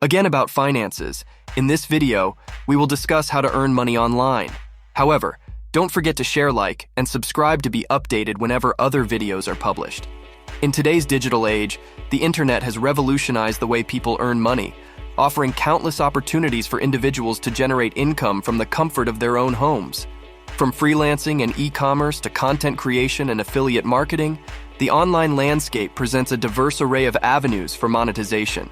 Again about finances, in this video, we will discuss how to earn money online. However, don't forget to share, like, and subscribe to be updated whenever other videos are published. In today's digital age, the internet has revolutionized the way people earn money, offering countless opportunities for individuals to generate income from the comfort of their own homes. From freelancing and e-commerce to content creation and affiliate marketing, the online landscape presents a diverse array of avenues for monetization.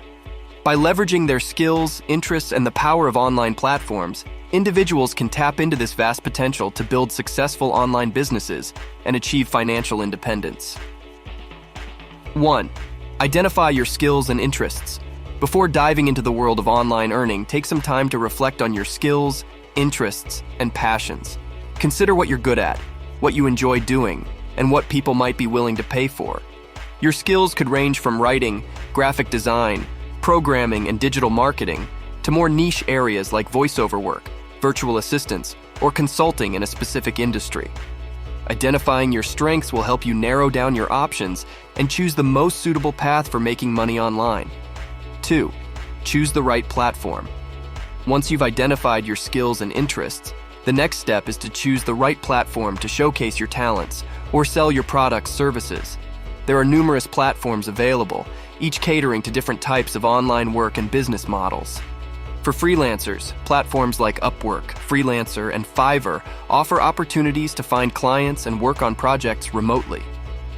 By leveraging their skills, interests, and the power of online platforms, individuals can tap into this vast potential to build successful online businesses and achieve financial independence. 1. Identify your skills and interests. Before diving into the world of online earning, take some time to reflect on your skills, interests, and passions. Consider what you're good at, what you enjoy doing, and what people might be willing to pay for. Your skills could range from writing, graphic design, programming, and digital marketing, to more niche areas like voiceover work, virtual assistants, or consulting in a specific industry. Identifying your strengths will help you narrow down your options and choose the most suitable path for making money online. 2. Choose the right platform. Once you've identified your skills and interests, the next step is to choose the right platform to showcase your talents or sell your products, services. There are numerous platforms available, each catering to different types of online work and business models. For freelancers, platforms like Upwork, Freelancer, and Fiverr offer opportunities to find clients and work on projects remotely.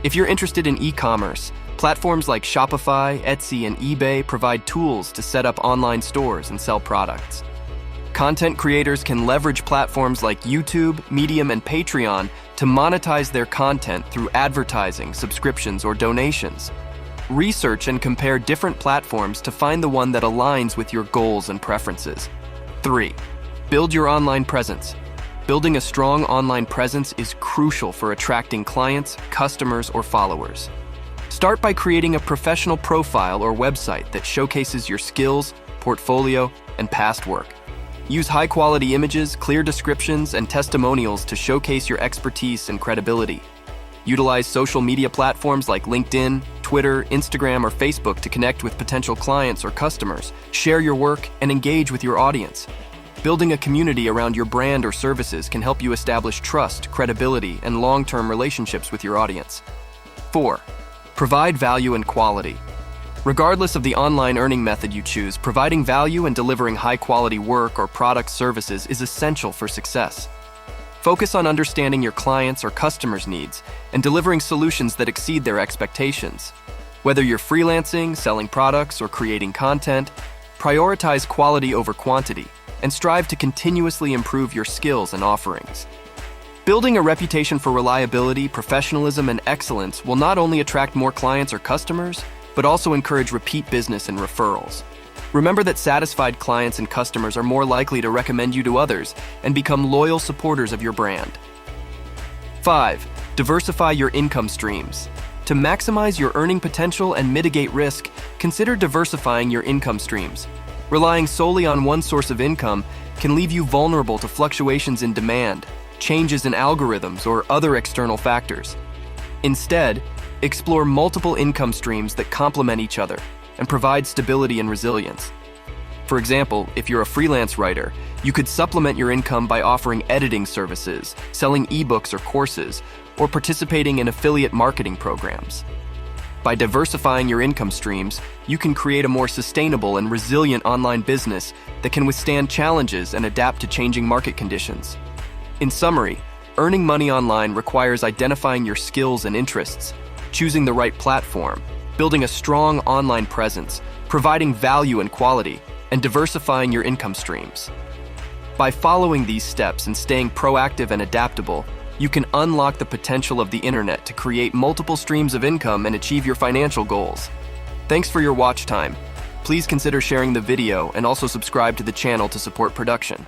If you're interested in e-commerce, platforms like Shopify, Etsy, and eBay provide tools to set up online stores and sell products. Content creators can leverage platforms like YouTube, Medium, and Patreon to monetize their content through advertising, subscriptions, or donations. Research and compare different platforms to find the one that aligns with your goals and preferences. 3. Build your online presence. Building a strong online presence is crucial for attracting clients, customers, or followers. Start by creating a professional profile or website that showcases your skills, portfolio, and past work. Use high-quality images, clear descriptions, and testimonials to showcase your expertise and credibility. Utilize social media platforms like LinkedIn, Twitter, Instagram, or Facebook to connect with potential clients or customers. Share your work and engage with your audience. Building a community around your brand or services can help you establish trust, credibility, and long-term relationships with your audience. 4. Provide value and quality. Regardless of the online earning method you choose, providing value and delivering high-quality work or product services is essential for success. Focus on understanding your clients' or customers' needs and delivering solutions that exceed their expectations. Whether you're freelancing, selling products, or creating content, prioritize quality over quantity and strive to continuously improve your skills and offerings. Building a reputation for reliability, professionalism, and excellence will not only attract more clients or customers, but also encourage repeat business and referrals. Remember that satisfied clients and customers are more likely to recommend you to others and become loyal supporters of your brand. 5. Diversify your income streams. To maximize your earning potential and mitigate risk, consider diversifying your income streams. Relying solely on one source of income can leave you vulnerable to fluctuations in demand, changes in algorithms, or other external factors. Instead, explore multiple income streams that complement each other and provide stability and resilience. For example, if you're a freelance writer, you could supplement your income by offering editing services, selling ebooks or courses, or participating in affiliate marketing programs. By diversifying your income streams, you can create a more sustainable and resilient online business that can withstand challenges and adapt to changing market conditions. In summary, earning money online requires identifying your skills and interests, choosing the right platform, building a strong online presence, providing value and quality, and diversifying your income streams. By following these steps and staying proactive and adaptable, you can unlock the potential of the internet to create multiple streams of income and achieve your financial goals. Thanks for your watch time. Please consider sharing the video and also subscribe to the channel to support production.